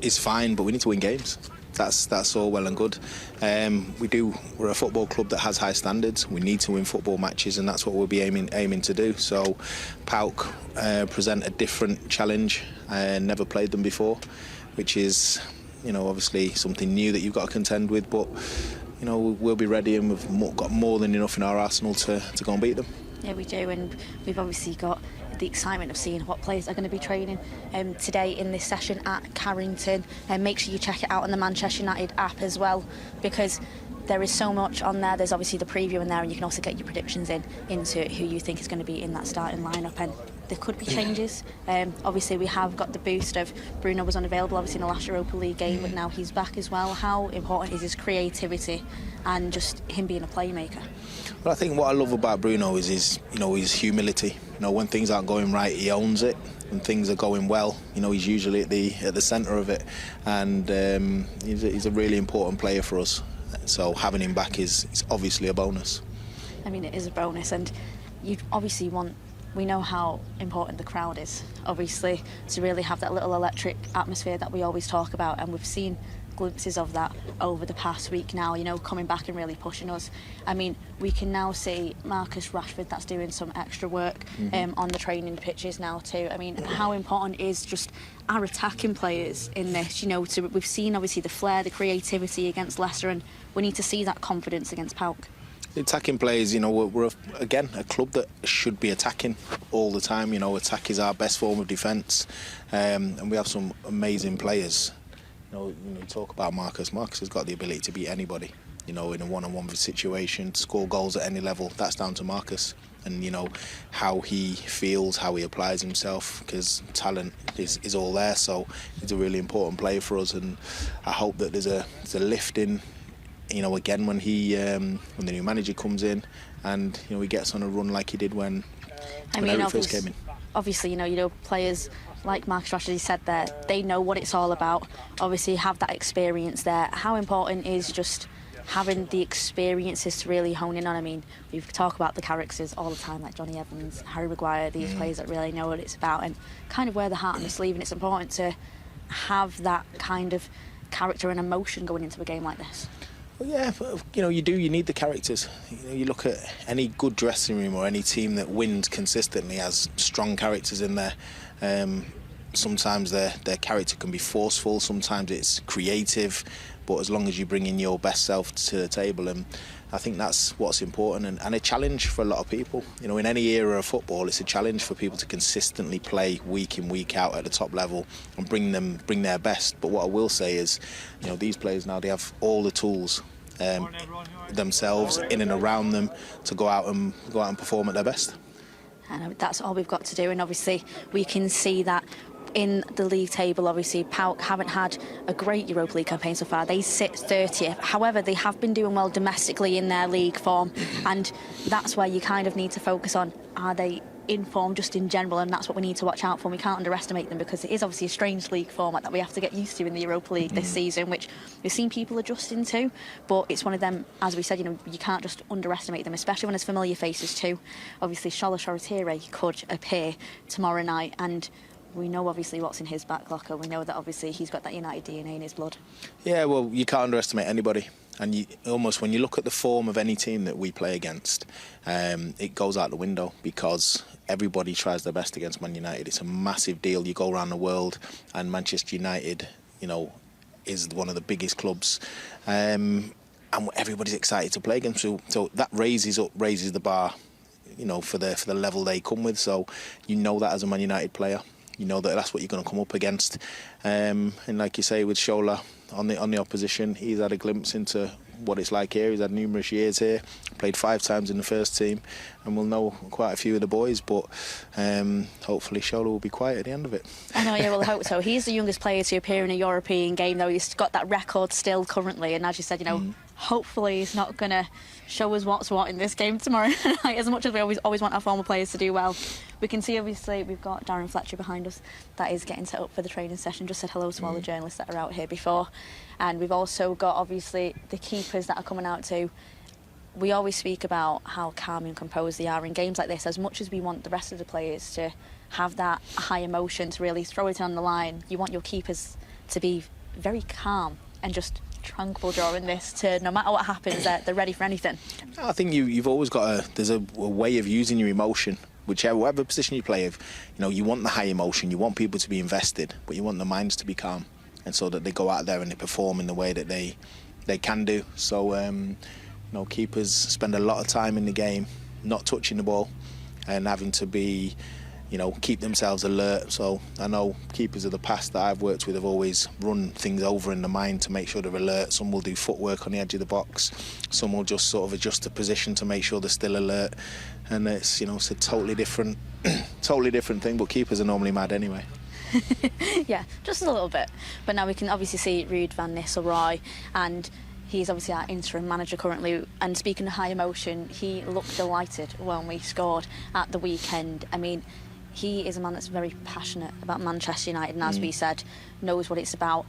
is fine, but we need to win games. That's all well and good. We're a football club that has high standards. We need to win football matches, and that's what we'll be aiming to do. So PAOK present a different challenge. Never played them before, which is, obviously something new that you've got to contend with. But we'll be ready, and we've got more than enough in our arsenal to go and beat them. Yeah, we do, and we've obviously got the excitement of seeing what players are going to be training today in this session at Carrington. And make sure you check it out on the Manchester United app as well, because there is so much on there. There's obviously the preview in there, and you can also get your predictions into who you think is going to be in that starting lineup. And there could be changes. Obviously, we have got the boost of Bruno was unavailable, obviously, in the last Europa League game, but now he's back as well. How important is his creativity and just him being a playmaker? Well, I think what I love about Bruno is his humility. When things aren't going right, he owns it. When things are going well, he's usually at the centre of it, and he's a really important player for us. So having him back is obviously a bonus. I mean, it is a bonus, and you obviously we know how important the crowd is, obviously, to really have that little electric atmosphere that we always talk about, and we've seen glimpses of that over the past week now, coming back and really pushing us. I mean, we can now see Marcus Rashford that's doing some extra work on the training pitches now too. I mean, how important is just our attacking players in this? We've seen obviously the flair, the creativity against Leicester, and we need to see that confidence against PAOK. The attacking players, we're again a club that should be attacking all the time. Attack is our best form of defence, and we have some amazing players. You talk about Marcus. Marcus has got the ability to beat anybody. In a one-on-one situation, to score goals at any level. That's down to Marcus, and how he feels, how he applies himself. Because talent is all there. So he's a really important player for us, and I hope that there's a lift in. Again when the new manager comes in, and he gets on a run like he did when Eric first came in. Obviously, players like Marcus Rashford, he said there, they know what it's all about. Obviously, have that experience there. How important is just having the experiences to really hone in on? I mean, we talk about the characters all the time, like Johnny Evans, Harry Maguire, these players that really know what it's about and kind of wear the heart on the sleeve. And it's important to have that kind of character and emotion going into a game like this. Well, yeah, you do. You need the characters. You look at any good dressing room or any team that wins consistently has strong characters in there. Sometimes their character can be forceful. Sometimes it's creative. But as long as you bring in your best self to the table, and I think that's what's important, and a challenge for a lot of people. In any era of football, it's a challenge for people to consistently play week in, week out at the top level and bring their best. But what I will say is, these players now, they have all the tools themselves in and around them to go out and perform at their best. And that's all we've got to do, and obviously we can see that in the league table. Obviously PAOK haven't had a great Europa League campaign so far. They sit 30th. However, they have been doing well domestically in their league form, and that's where you kind of need to focus on, are they in form just in general, and that's what we need to watch out for. We can't underestimate them, because it is obviously a strange league format that we have to get used to in the Europa League this season, which we've seen people adjusting to, but it's one of them, as we said, you can't just underestimate them, especially when there's familiar faces too. Obviously Shola Shoretire could appear tomorrow night, and we know obviously what's in his back locker. We know that obviously he's got that United DNA in his blood. Yeah, well, you can't underestimate anybody. And almost when you look at the form of any team that we play against, it goes out the window, because everybody tries their best against Man United. It's a massive deal. You go around the world, and Manchester United, is one of the biggest clubs, and everybody's excited to play against. So that raises the bar, for the level they come with. So that as a Man United player. That's what you're going to come up against, and like you say, with Shola on the opposition, he's had a glimpse into what it's like here. He's had numerous years here, played 5 times in the first team, and we'll know quite a few of the boys, but hopefully Shola will be quiet at the end of it. I know, yeah, well, I hope so. He's the youngest player to appear in a European game, though. He's got that record still currently, and as you said, hopefully he's not going to show us what's what in this game tomorrow night, as much as we always want our former players to do well. We can see, obviously, we've got Darren Fletcher behind us that is getting set up for the training session. Just said hello to all the journalists that are out here before. And we've also got, obviously, the keepers that are coming out too. We always speak about how calm and composed they are in games like this. As much as we want the rest of the players to have that high emotion, to really throw it on the line, you want your keepers to be very calm and just tranquil during this, to no matter what happens, they're ready for anything? I think you've always got there's a way of using your emotion, whatever position you play. You want the high emotion, you want people to be invested, but you want the minds to be calm, and so that they go out there and they perform in the way that they can do. So keepers spend a lot of time in the game not touching the ball and having to be, keep themselves alert. So I know keepers of the past that I've worked with have always run things over in the mind to make sure they're alert. Some will do footwork on the edge of the box. Some will just sort of adjust the position to make sure they're still alert. And it's a totally different thing. But keepers are normally mad anyway. Yeah, just a little bit. But now we can obviously see Ruud van Nisteoorooy, and he's obviously our interim manager currently. And speaking of high emotion, he looked delighted when we scored at the weekend. I mean, he is a man that's very passionate about Manchester United, and as we said, knows what it's about.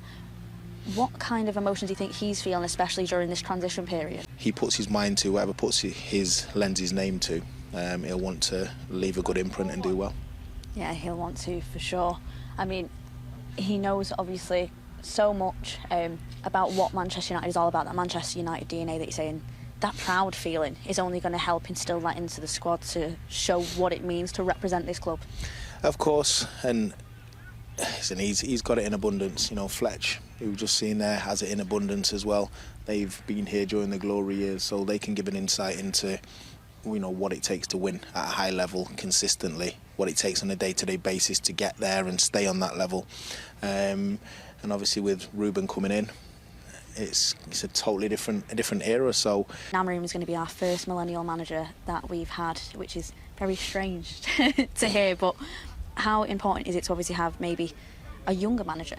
What kind of emotions do you think he's feeling, especially during this transition period? He puts his mind to whatever lends his name to. He'll want to leave a good imprint and do well. Yeah, he'll want to, for sure. I mean, he knows obviously so much about what Manchester United is all about, that Manchester United DNA that you're saying. That proud feeling is only going to help instill that into the squad to show what it means to represent this club. Of course, and he's got it in abundance. Fletch, who we've just seen there, has it in abundance as well. They've been here during the glory years, so they can give an insight into what it takes to win at a high level consistently, what it takes on a day-to-day basis to get there and stay on that level. And obviously with Ruben coming in, it's a totally different era. So Amorim is going to be our first millennial manager that we've had, which is very strange to hear. But how important is it to obviously have maybe a younger manager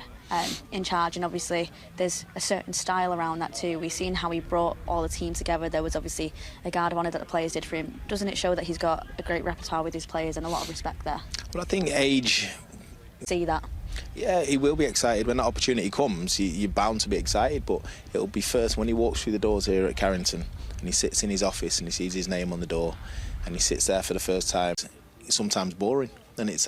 in charge? And obviously there's a certain style around that too. We've seen how he brought all the team together. There was obviously a guard of honour that the players did for him. Doesn't it show that he's got a great repertoire with his players and a lot of respect there? Well, I think age... See that? Yeah, he will be excited when that opportunity comes. You're bound to be excited, but it'll be first when he walks through the doors here at Carrington and he sits in his office and he sees his name on the door and he sits there for the first time. It's sometimes boring, and it's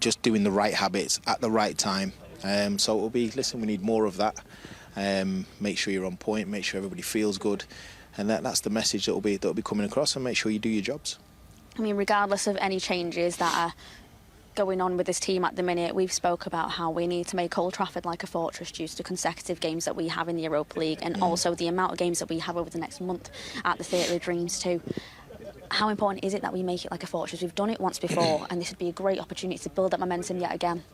just doing the right habits at the right time. So it'll be, listen, we need more of that. Make sure you're on point, make sure everybody feels good, and that's the message that'll be coming across. And make sure you do your jobs. I mean, regardless of any changes that are going on with this team at the minute, we've spoke about how we need to make Old Trafford like a fortress due to the consecutive games that we have in the Europa League, and also the amount of games that we have over the next month at the Theatre of Dreams too. How important is it that we make it like a fortress? We've done it once before, and this would be a great opportunity to build up momentum yet again.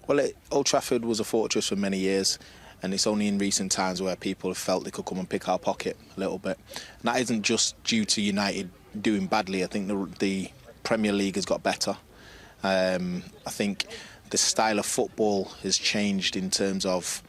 Well, Old Trafford was a fortress for many years, and it's only in recent times where people have felt they could come and pick our pocket a little bit. And that isn't just due to United doing badly. I think the Premier League has got better. I think the style of football has changed in terms of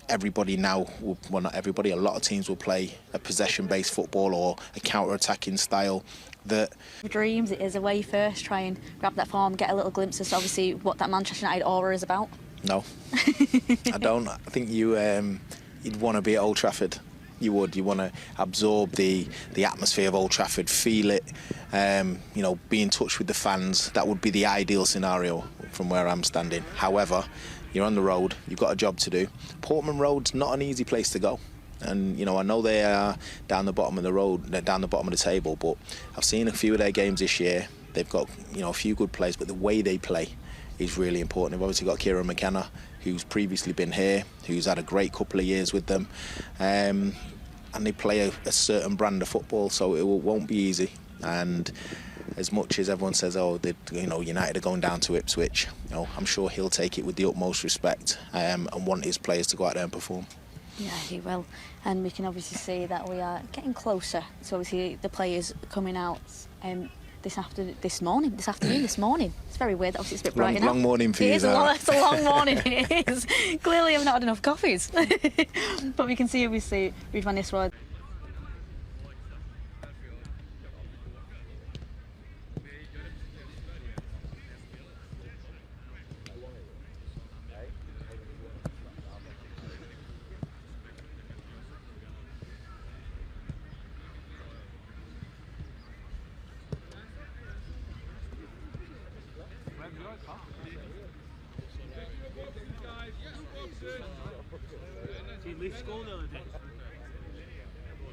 everybody now, well, not everybody, a lot of teams will play a possession-based football or a counter-attacking style. The dreams, it is away first, try and grab that form, get a little glimpse of obviously what that Manchester United aura is about. No, I don't. I think you'd want to be at Old Trafford. You would. You want to absorb the atmosphere of Old Trafford, feel it, be in touch with the fans. That would be the ideal scenario from where I'm standing. However, you're on the road, you've got a job to do. Portman Road's not an easy place to go. And, I know they are down the bottom of the road, they're down the bottom of the table, but I've seen a few of their games this year. They've got, a few good players, but the way they play is really important. They've obviously got Kieran McKenna, who's previously been here, who's had a great couple of years with them. And they play a certain brand of football, so it won't be easy. And as much as everyone says, United are going down to Ipswich, I'm sure he'll take it with the utmost respect and want his players to go out there and perform. Yeah, he will. And we can obviously see that we are getting closer to obviously the players coming out this morning. It's very weird. Obviously, it's a bit bright now. Long morning for you. It's a long morning. It is. Clearly, I've not had enough coffees. But we can see, obviously, Ruud van Nisteoorooy. Leaf scored the other day.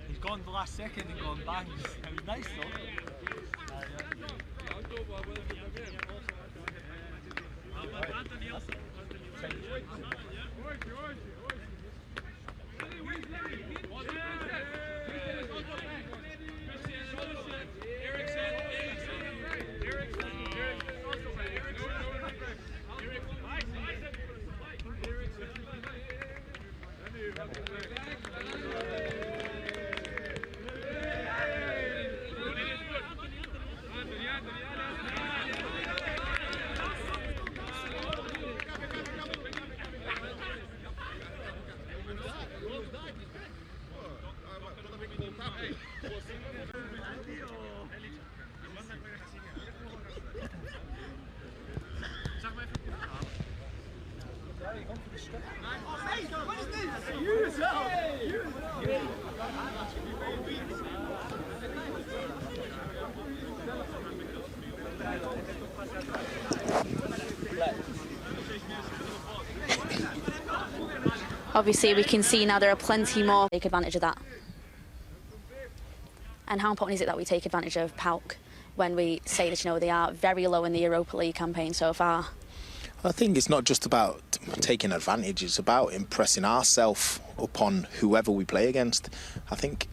He's gone the last second and gone bang. It was nice though. Obviously, we can see now there are plenty more. Take advantage of that. And how important is it that we take advantage of PAOK when we say that, you know, they are very low in the Europa League campaign so far? I think it's not just about taking advantage, it's about impressing ourselves upon whoever we play against. I think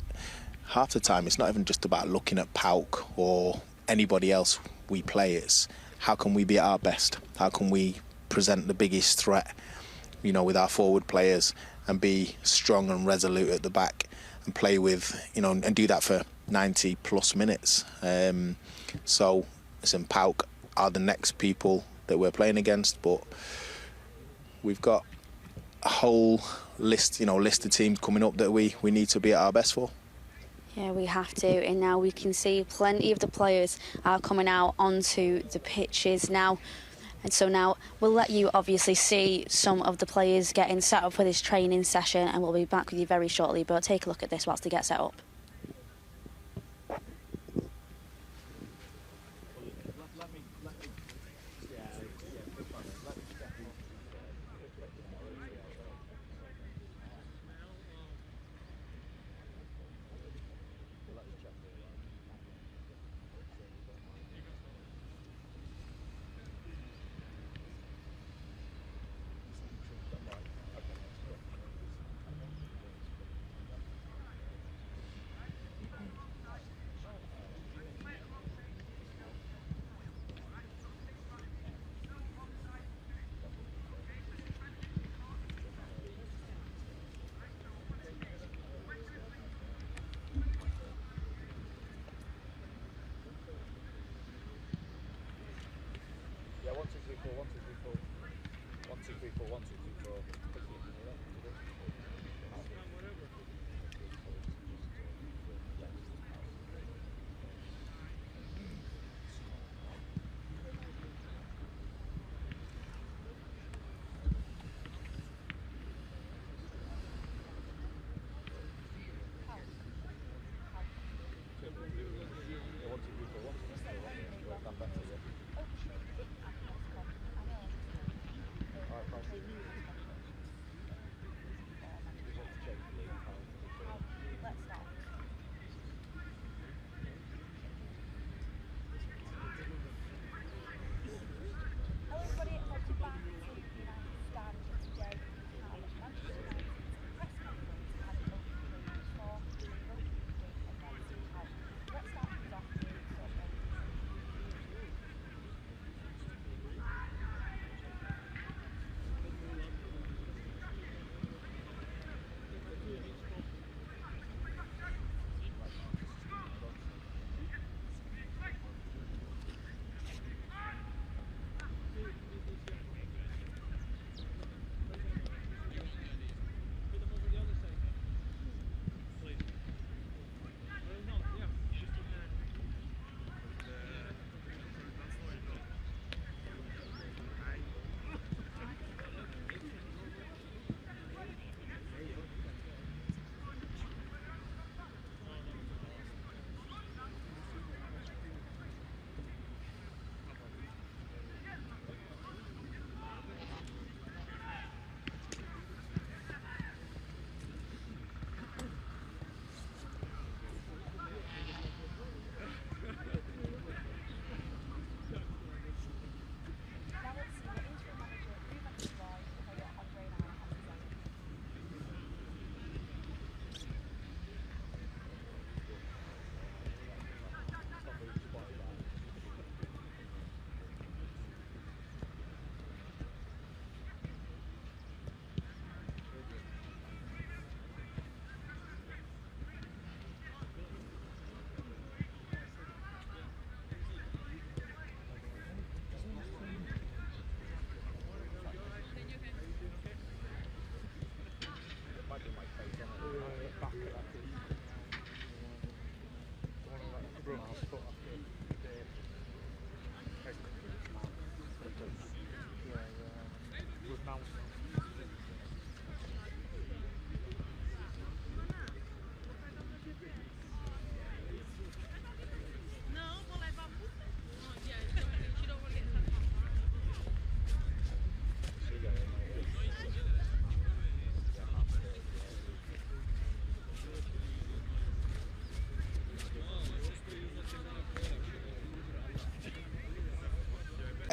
half the time it's not even just about looking at PAOK or anybody else we play, it's how can we be at our best? How can we present the biggest threat, you know, with our forward players and be strong and resolute at the back and play with, you know, and do that for 90 plus minutes. So, listen, PAOK are the next people that we're playing against, but we've got a whole list, you know, list of teams coming up that we need to be at our best for. Yeah, we have to, and now we can see plenty of the players are coming out onto the pitches now. And so now we'll let you obviously see some of the players getting set up for this training session, and we'll be back with you very shortly, but take a look at this whilst they get set up.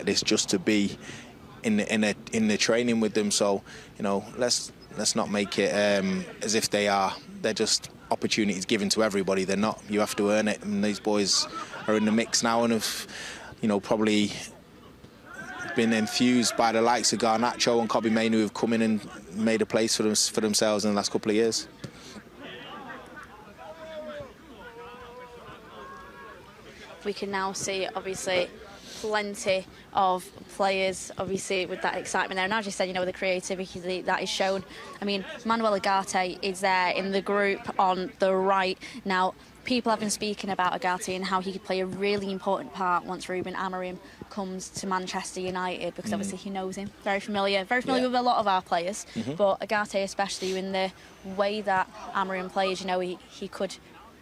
this just to be in the training with them. So, you know, let's not make it as if they're just opportunities given to everybody. They're not. You have to earn it, and these boys are in the mix now and have, you know, probably been enthused by the likes of Garnacho and Kobbie Mainoo, who have come in and made a place for themselves in the last couple of years. We can now see, obviously, plenty of players, obviously, with that excitement there. And as you said, you know, the creativity that is shown. I mean, Manuel Ugarte is there in the group on the right. Now, people have been speaking about Ugarte and how he could play a really important part once Ruben Amorim comes to Manchester United, because obviously he knows him. Very familiar with a lot of our players. But Ugarte, especially in the way that Amorim plays, you know, he could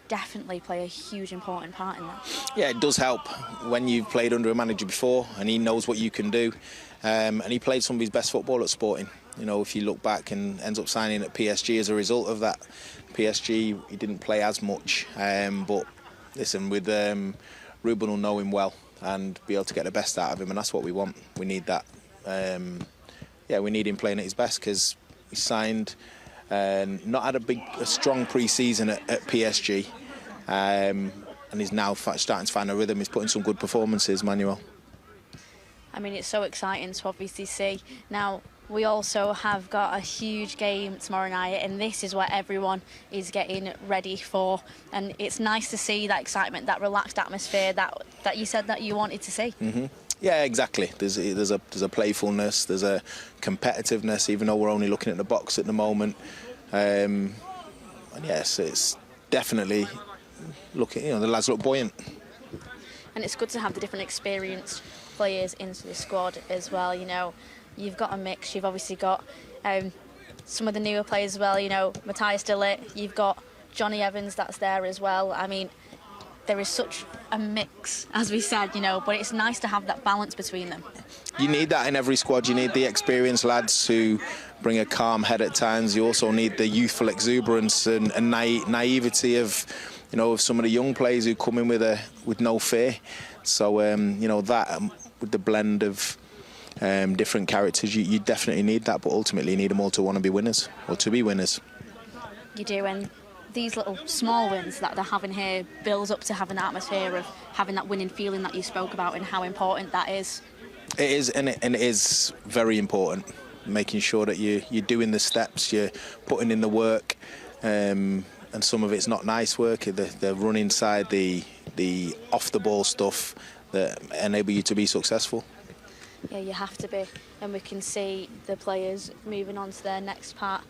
definitely play a huge important part in that. Yeah, it does help when you've played under a manager before and he knows what you can do. And he played some of his best football at Sporting. You know, if you look back, and ends up signing at PSG as a result of that. PSG, he didn't play as much. But listen, with Ruben will know him well and be able to get the best out of him, and that's what we want. We need that. We need him playing at his best, because he signed, not had a strong pre-season at PSG, and he's now starting to find a rhythm. He's putting some good performances, Manuel. I mean, it's so exciting to obviously see. Now, we also have got a huge game tomorrow night, and this is what everyone is getting ready for. And it's nice to see that excitement, that relaxed atmosphere that you said that you wanted to see. Yeah, exactly. There's a playfulness, there's a competitiveness, even though we're only looking at the box at the moment. And yes, it's definitely looking. You know, the lads look buoyant. And it's good to have the different experienced players into the squad as well. You know, you've got a mix. You've obviously got some of the newer players as well. You know, Matthias de Ligt. You've got Johnny Evans that's there as well. I mean, there is such a mix, as we said, you know, but it's nice to have that balance between them. You need that in every squad. You need the experienced lads who bring a calm head at times. You also need the youthful exuberance and naivety of, you know, of some of the young players who come in with no fear. So, you know, that with the blend of different characters, you definitely need that, but ultimately you need them all to want to be winners, or to be winners. You do, and these little small wins that they're having here builds up to having the atmosphere of having that winning feeling that you spoke about, and how important that is. It is, and it is very important, making sure that you're doing the steps, you're putting in the work, and some of it's not nice work, the running side, the off the ball stuff that enable you to be successful. Yeah, you have to be, and we can see the players moving on to their next part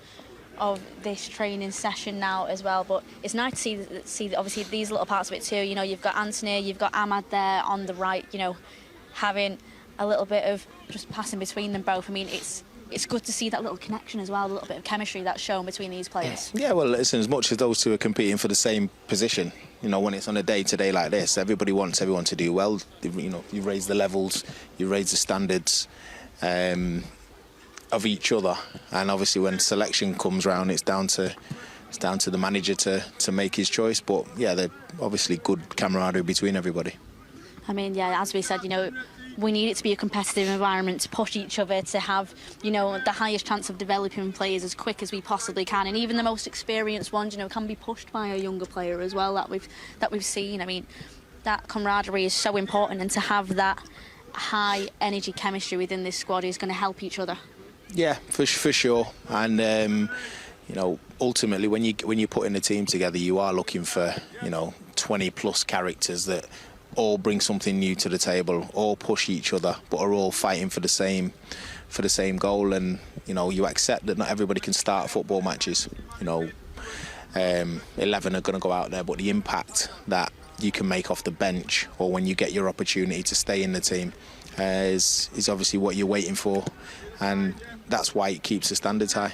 of this training session now as well. But it's nice to see obviously these little parts of it too. You know, you've got Anthony, you've got Ahmad there on the right, you know, having a little bit of just passing between them both. I mean, it's good to see that little connection as well, a little bit of chemistry that's shown between these players. Yeah, well, listen, as much as those two are competing for the same position, you know, when it's on a day-to-day like this, everybody wants everyone to do well. You know, you raise the levels, you raise the standards of each other, and obviously when selection comes round, it's down to the manager to make his choice. But yeah, they're obviously good camaraderie between everybody. I mean, yeah, as we said, you know, we need it to be a competitive environment, to push each other, to have, you know, the highest chance of developing players as quick as we possibly can. And even the most experienced ones, you know, can be pushed by a younger player as well that we've seen. I mean, that camaraderie is so important, and to have that high energy chemistry within this squad is going to help each other. Yeah, for sure. And you know, ultimately, when you're putting a team together, you are looking for, you know, 20 plus characters that all bring something new to the table, all push each other, but are all fighting for the same goal. And you know, you accept that not everybody can start football matches. You know, 11 are going to go out there, but the impact that you can make off the bench, or when you get your opportunity to stay in the team, is obviously what you're waiting for, and that's why it keeps the standards high.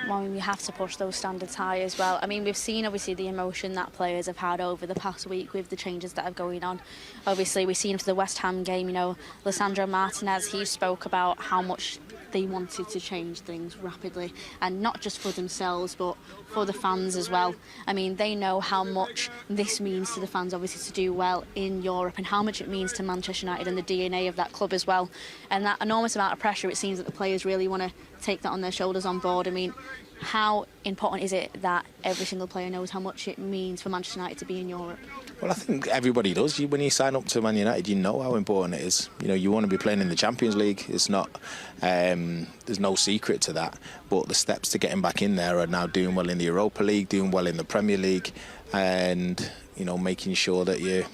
Well, we have to push those standards high as well. I mean, we've seen obviously the emotion that players have had over the past week with the changes that are going on. Obviously, we've seen for the West Ham game, you know, Lisandro Martinez, he spoke about how much they wanted to change things rapidly, and not just for themselves but for the fans as well. I mean, they know how much this means to the fans, obviously, to do well in Europe, and how much it means to Manchester United and the DNA of that club as well. And that enormous amount of pressure, it seems that the players really want to take that on their shoulders on board. I mean, how important is it that every single player knows how much it means for Manchester United to be in Europe? Well, I think everybody does. When you sign up to Man United, you know how important it is. You know, you want to be playing in the Champions League. It's not, there's no secret to that. But the steps to getting back in there are now doing well in the Europa League, doing well in the Premier League, and, you know, making sure that your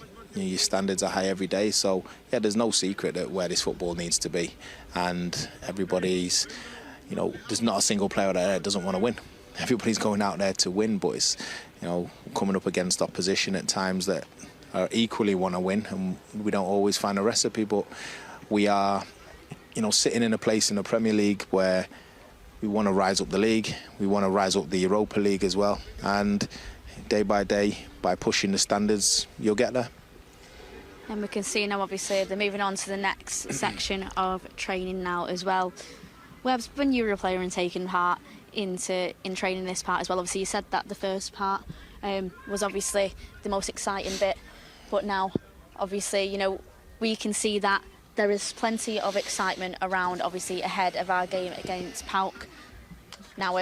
standards are high every day. So, yeah, there's no secret that where this football needs to be. And everybody's, you know, there's not a single player out there that doesn't want to win. Everybody's going out there to win, but it's, you know, coming up against opposition at times that are equally want to win, and we don't always find a recipe. But we are, you know, sitting in a place in the Premier League where we want to rise up the league, we want to rise up the Europa League as well, and day by day, by pushing the standards, you'll get there. And we can see now, obviously, they're moving on to the next section of training now as well. Webbs, when you were a player and taking part in training this part as well, obviously you said that the first part was obviously the most exciting bit, but now obviously, you know, we can see that there is plenty of excitement around, obviously, ahead of our game against PAOK. Now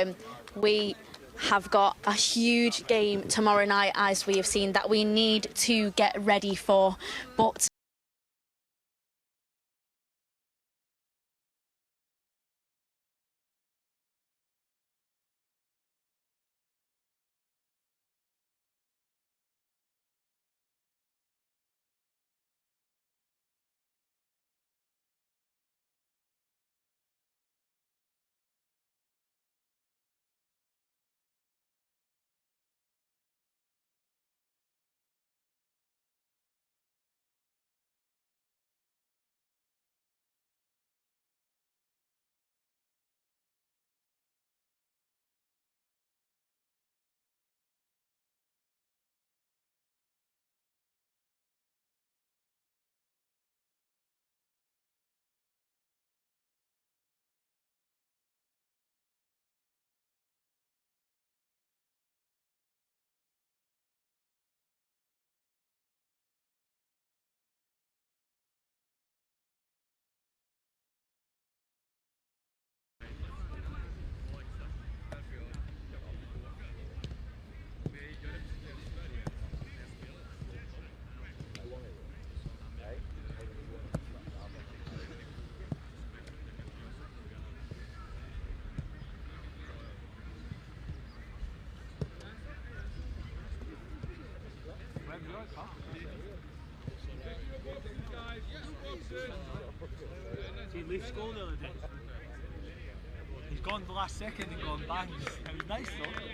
we have got a huge game tomorrow night, as we have seen, that we need to get ready for, but See, Leaf scored the other day. He's gone the last second and gone bang. It was nice though.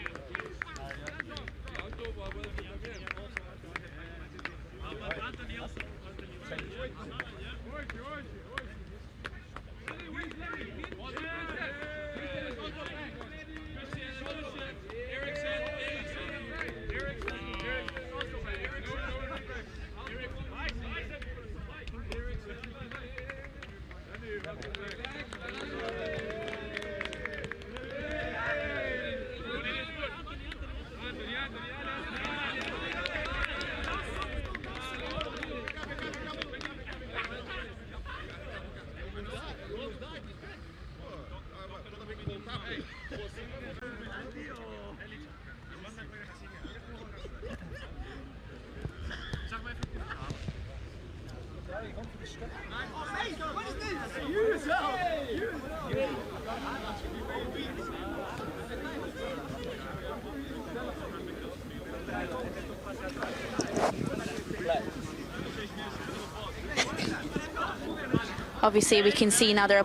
obviously we can see now there are